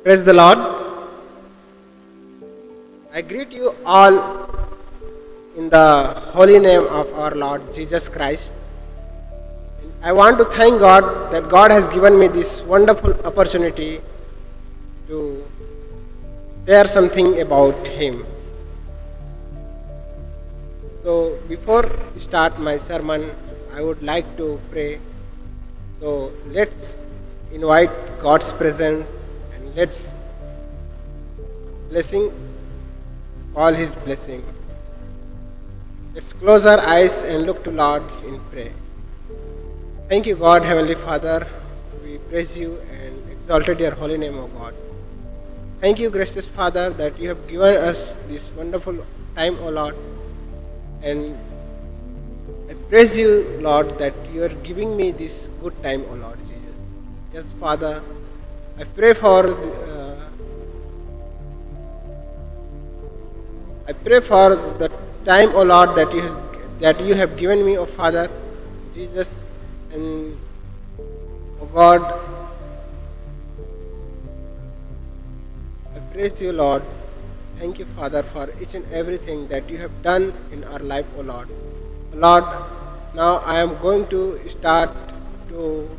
Praise the Lord. I greet you all in the holy name of our Lord Jesus Christ. I want to thank God that God has given me this wonderful opportunity to share something about Him. So, before we start my sermon, I would like to pray. So, let's invite God's presence and let's blessing all His blessing. Let's close our eyes and look to Lord in prayer. Thank you, God, Heavenly Father. We praise you and exalted your holy name, O God. Thank you, gracious Father, that you have given us this wonderful time, O Lord. And I praise you, Lord, that you are giving me this good time, O Lord Jesus. Yes, Father, I pray for the time, O Lord, that you have given me, O Father Jesus, and O God, I praise you, Lord. Thank you, Father, for each and everything that you have done in our life, O Lord. Lord, now I am going to start to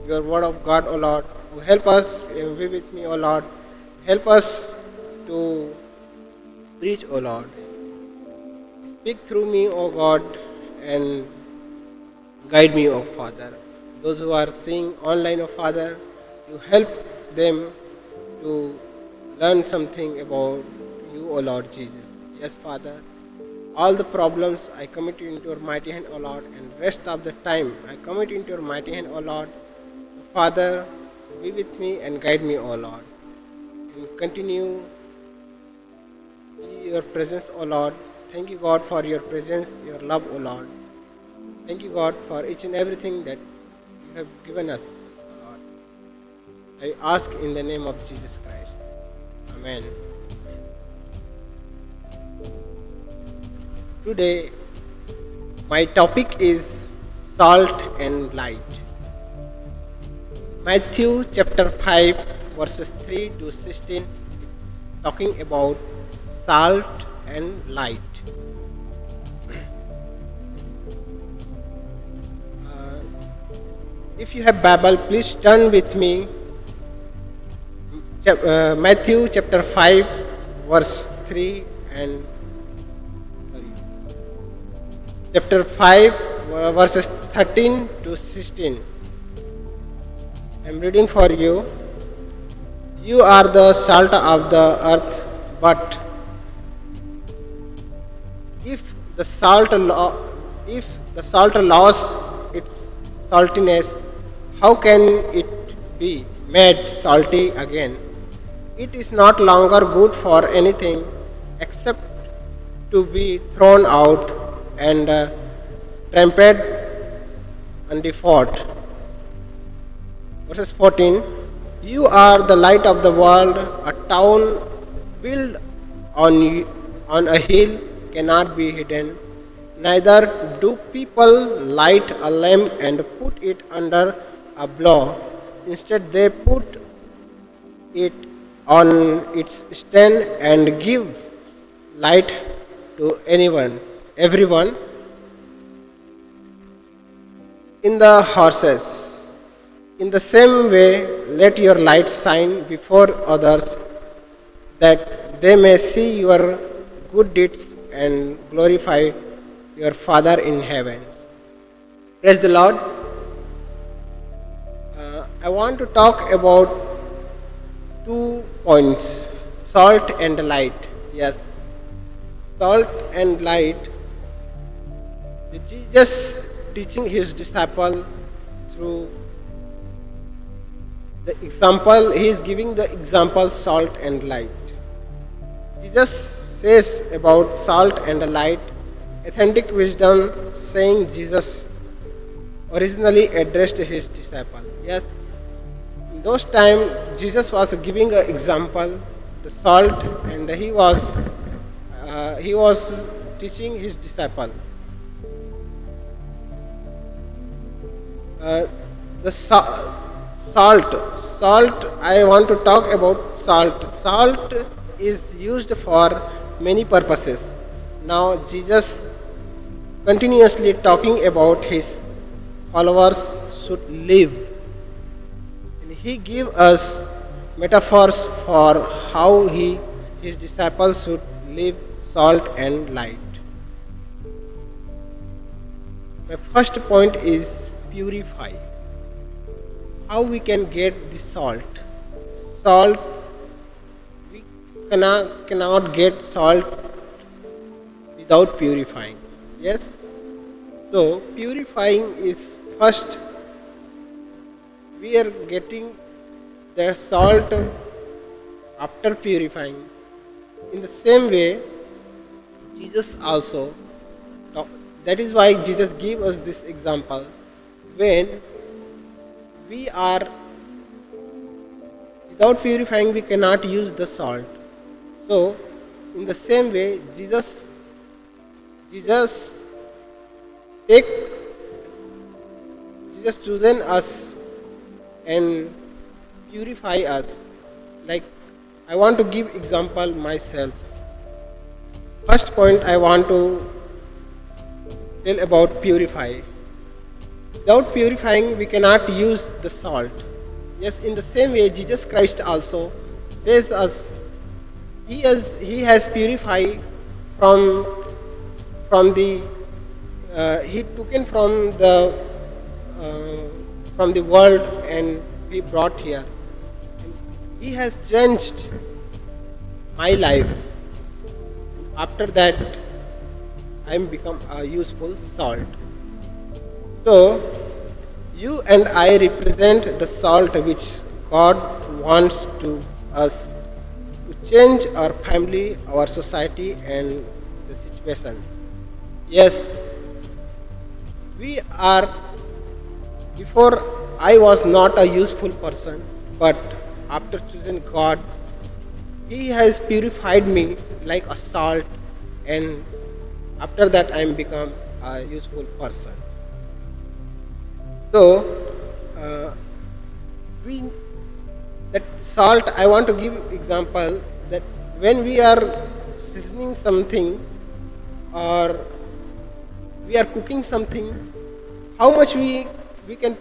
your word of God, O Lord. Help us, be with me, O Lord. Help us to preach, O Lord. Speak through me, O God, and guide me, O Father. Those who are seeing online, O Father, you help them to learn something about you, O Lord Jesus. Yes, Father. All the problems I commit into your mighty hand, O Lord, and rest of the time I commit into your mighty hand, O Lord. Father, be with me and guide me, O Lord. And continue your presence, O Lord. Thank you, God, for your presence, your love, O Lord. Thank you, God, for each and everything that you have given us, O Lord. I ask in the name of Jesus Christ. Amen. Today, my topic is salt and light. Matthew chapter 5, verses 3 to 16 is talking about salt and light. If you have Bible, please turn with me. Matthew chapter 5, verse 3 and chapter 5, verses 13 to 16. I am reading for you. You are the salt of the earth, but if the salt lost its saltiness, how can it be made salty again? It is not longer good for anything except to be thrown out and trampled underfoot. Verse 14. You are the light of the world. A town built on a hill cannot be hidden. Neither do people light a lamp and put it under a bowl. Instead, they put it on its stand and give light to everyone in the houses. In the same way, let your light shine before others, that they may see your good deeds and glorify your Father in heaven. Praise the Lord. I want to talk about 2 points, salt and light. Yes, salt and light. Jesus teaching his disciple through the example, he is giving the example salt and light. Jesus says about salt and light, authentic wisdom, saying Jesus originally addressed his disciple. Yes, in those times Jesus was giving an example, the salt, and he was teaching his disciple. The salt salt, I want to talk about salt. Salt is used for many purposes. Now, Jesus continuously talking about his followers should live. And he give us metaphors for how his disciples should live salt and light. My first point is purify. How we can get the salt? Salt, we cannot get salt without purifying. Yes? So, purifying is first, we are getting the salt after purifying. In the same way, Jesus also, that is why Jesus gave us this example. When we are without purifying, we cannot use the salt. So, in the same way, Jesus take Jesus chosen us and purify us. Like, I want to give example myself. First point I want to tell about purify. Without purifying, we cannot use the salt. Yes, in the same way, Jesus Christ also says us, he has purified from the he took in from the world and he brought here. And he has changed my life. After that, I am become a useful salt. So, you and I represent the salt which God wants to us to change our family, our society, and the situation. Yes, we are, before I was not a useful person, but after choosing God, He has purified me like a salt, and after that I am become a useful person. So, we that salt. I want to give example that when we are seasoning something or we are cooking something, how much we can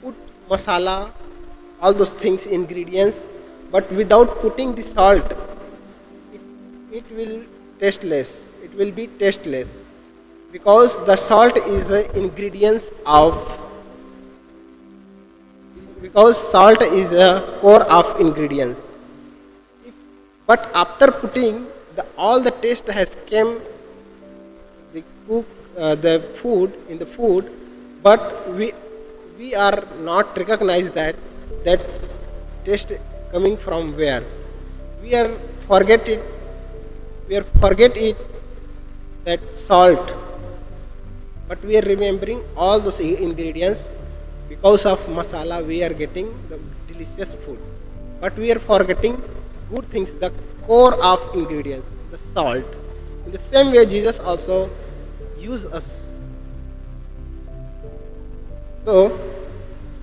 put masala, all those things, ingredients, but without putting the salt, it will tasteless. It will be tasteless because the salt is the ingredients of because salt is a core of ingredients. But after putting all the taste has came the food in the food, but we are not recognize that taste coming from where we are forget it that salt, but we are remembering all those ingredients. Because of masala, we are getting the delicious food, but we are forgetting good things, the core of ingredients, the salt. In the same way, Jesus also use us. So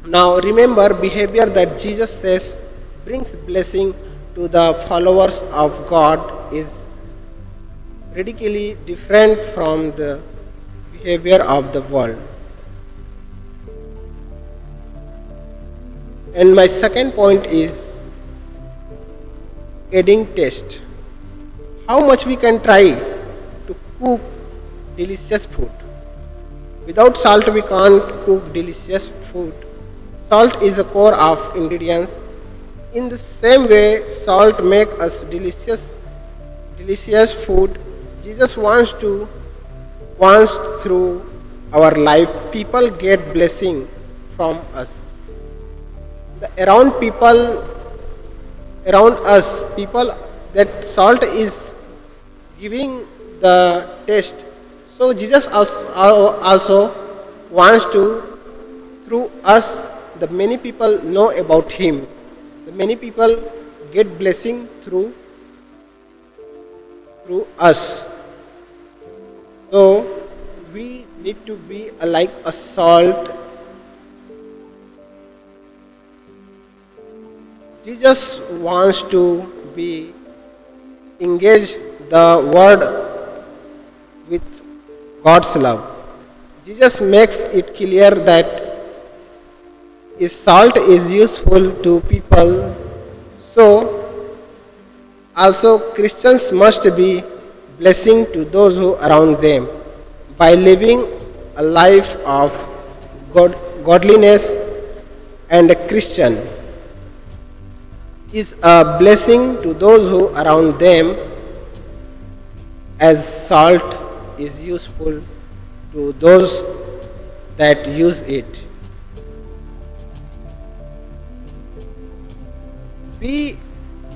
now remember, behavior that Jesus says brings blessing to the followers of God is radically different from the behavior of the world. And my second point is adding taste. How much we can try to cook delicious food. Without salt, we can't cook delicious food. Salt is a core of ingredients. In the same way, salt make us delicious food. Jesus wants through our life, people get blessing from us. Around us, people, that salt is giving the taste. So Jesus also wants to, through us, the many people know about Him. The many people get blessing through us. So we need to be like a salt. Jesus wants to be engage the word with God's love. Jesus makes it clear that if salt is useful to people, so also Christians must be blessing to those who around them by living a life of godliness, and a Christian is a blessing to those who around them as salt is useful to those that use it. We,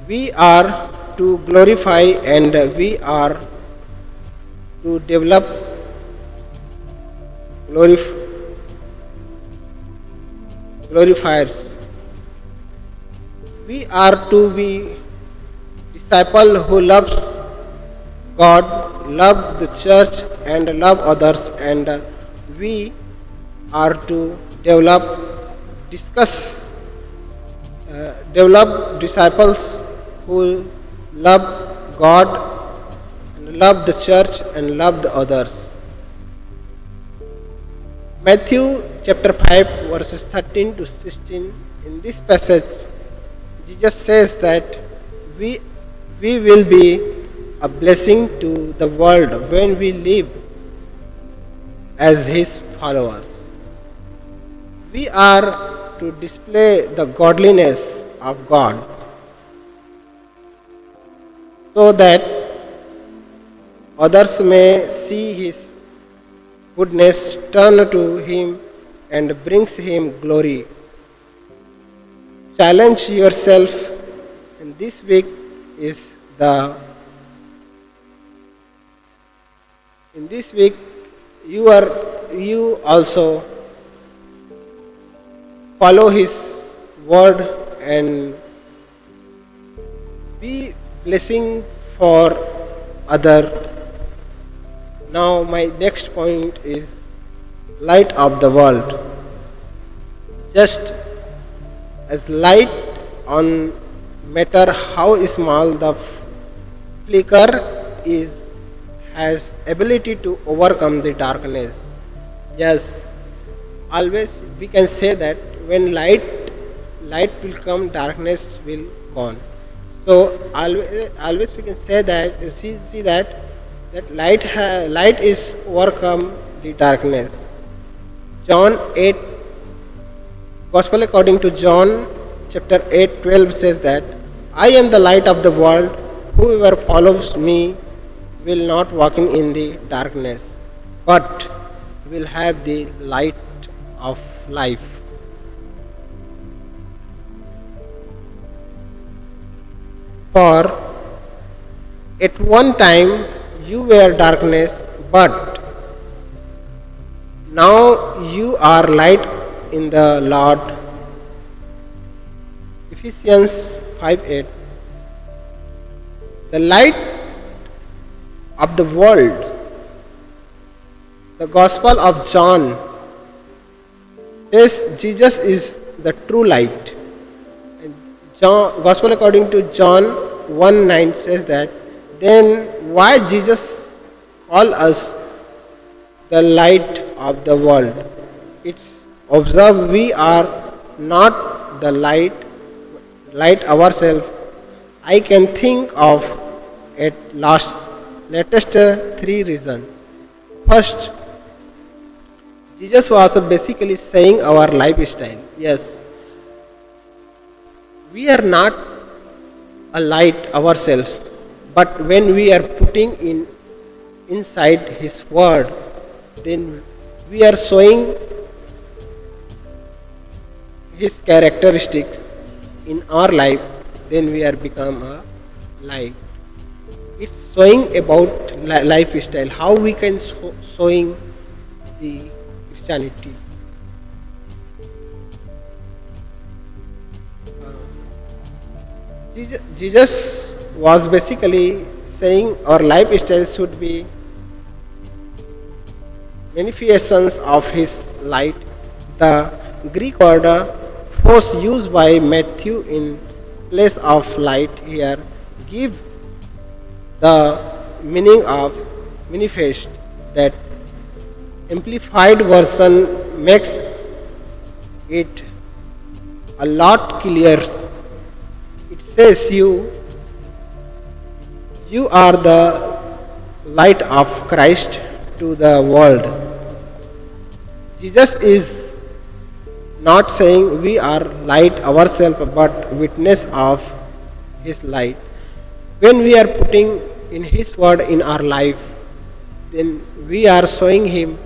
we are to glorify and we are to develop glorif- glorifiers. We are to be disciple who loves God, love the church and love others, and we are to discuss, develop disciples who love God and love the church and love the others. Matthew chapter 5 verses 13 to 16, in this passage Jesus says that we, we will be a blessing to the world when we live as his followers. We are to display the godliness of God so that others may see his goodness, turn to him and brings him glory. Challenge yourself, and this week is the in this week you also follow his word and be blessing for other. Now my next point is light of the world. Just as light on matter how small the flicker is has ability to overcome the darkness. Yes, always we can say that when light will come, darkness will gone. So always we can say that see that light is overcome the darkness. John 8, Gospel according to John chapter 8:12 says that I am the light of the world. Whoever follows me will not walking in the darkness, but will have the light of life. For at one time you were darkness, but now you are light in the Lord. Ephesians 5:8. The light of the world. The Gospel of John says Jesus is the true light. And Gospel according to John 1:9 says that then why Jesus call us the light of the world? It's observe we are not the light ourselves. I can think of at latest three reasons. First, Jesus was basically saying our lifestyle. Yes, we are not a light ourselves, but when we are putting in inside His Word, then we are showing His characteristics in our life. Then we are become a light. It's showing about lifestyle, how we can showing the Christianity. Jesus was basically saying our lifestyle should be manifestations of His light. The Greek word force used by Matthew in place of light here give the meaning of manifest. That amplified version makes it a lot clearer. It says you are the light of Christ to the world. Jesus is not saying we are light ourselves but witness of his light. When we are putting in his word in our life, then we are showing him,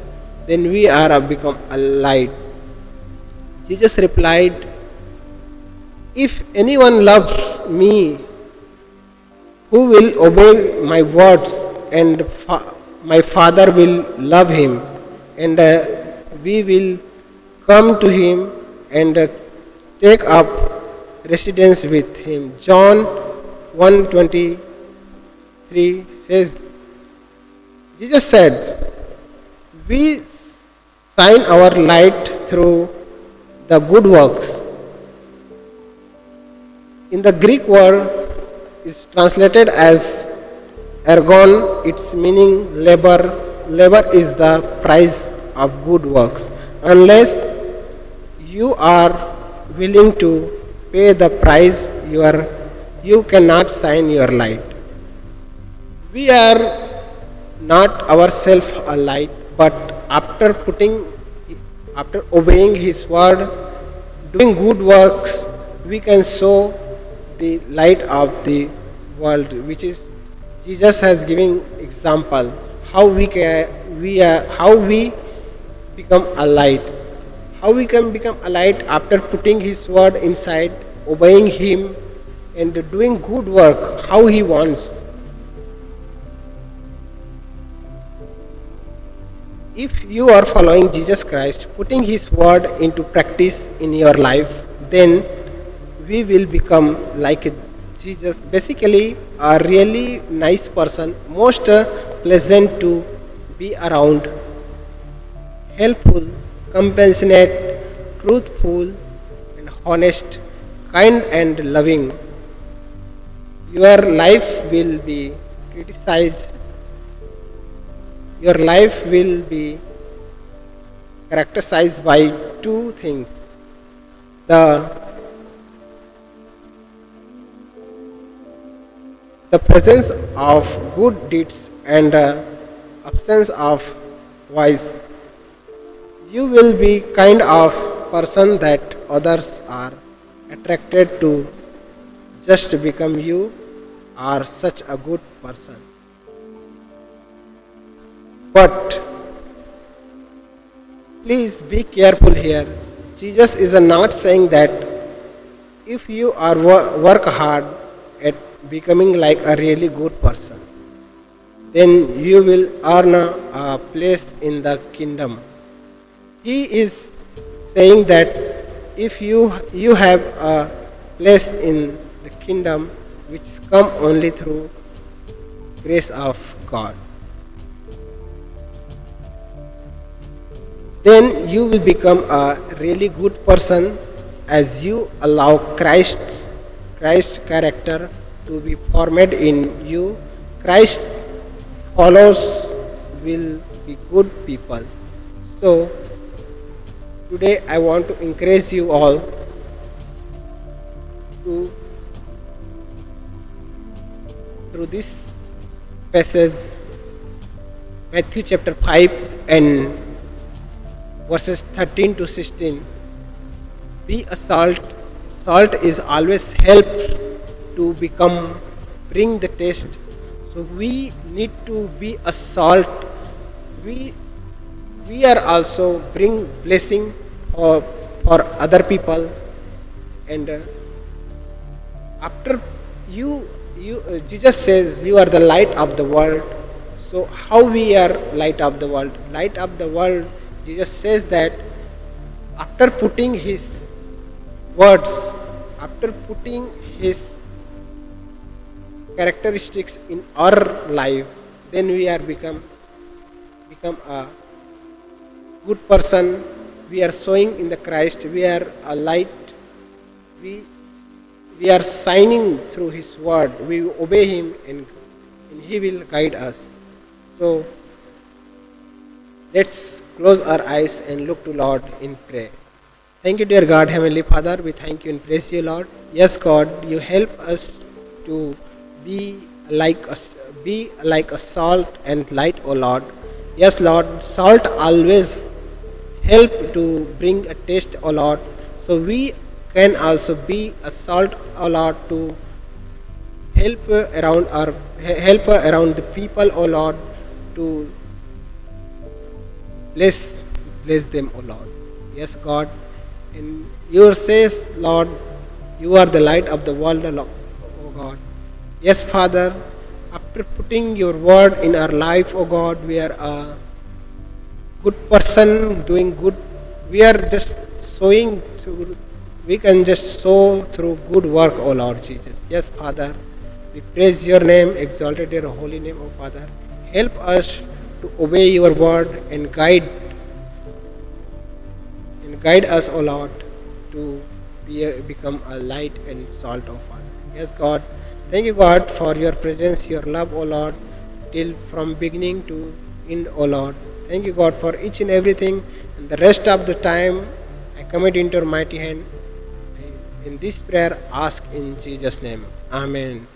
then we are become a light. Jesus replied, if anyone loves me, who will obey my words, and my Father will love him, and we will come to him and take up residence with him. John 1:23 says, Jesus said, we shine our light through the good works. In the Greek word is translated as ergon, its meaning labor. Labor is the price of good works. Unless you are willing to pay the price, you cannot shine your light. We are not ourselves a light, but after obeying his word, doing good works, we can show the light of the world, which is Jesus has given example how we become a light. How we can become a light after putting his word inside, obeying him, and doing good work how he wants. If you are following Jesus Christ, putting his word into practice in your life, then we will become like Jesus. Basically, a really nice person, most pleasant to be around, helpful, compassionate, truthful, and honest, kind and loving. Your life will be criticized. Your life will be characterized by two things: the presence of good deeds and absence of vice. You will be kind of person that others are attracted to just become you are such a good person. But please be careful here. Jesus is not saying that if you are work hard at becoming like a really good person, then you will earn a place in the kingdom. He is saying that if you have a place in the kingdom which come only through grace of God, then you will become a really good person as you allow Christ's character to be formed in you. Christ followers will be good people. So today I want to encourage you all to, through this passage, Matthew chapter 5 and verses 13 to 16. Be a salt. Salt is always help to bring the taste. So we need to be a salt. We are also bring blessing for other people. And after Jesus says you are the light of the world. So how we are light of the world? Light of the world, Jesus says that after putting his words, after putting his characteristics in our life, then we are become a good person. We are showing in the Christ. We are a light. We we are signing through His word. We obey Him and He will guide us. So let's close our eyes and look to Lord in prayer. Thank you, dear God, Heavenly Father. We thank you and praise you, Lord. Yes, God, you help us to be like a, be like a salt and light, O Lord. Yes, Lord, salt always help to bring a taste, O Lord. So we can also be a salt, O Lord, to help around our help around the people, O Lord, to bless bless them, O Lord. Yes, God. And your says, Lord, you are the light of the world, O God. Yes, Father, after putting your word in our life, O God, we are a good person doing good. We are just sowing through, we can just sow through good work, O Lord Jesus. Yes, Father, we praise your name, exalted your holy name, O Father. Help us to obey your word and guide us, O Lord, to become a light and salt, O Father. Yes, God. Thank you, God, for your presence, your love, O Lord, till from beginning to end, O Lord. Thank you, God, for each and everything. And the rest of the time, I commit into your mighty hand. In this prayer, ask in Jesus' name. Amen.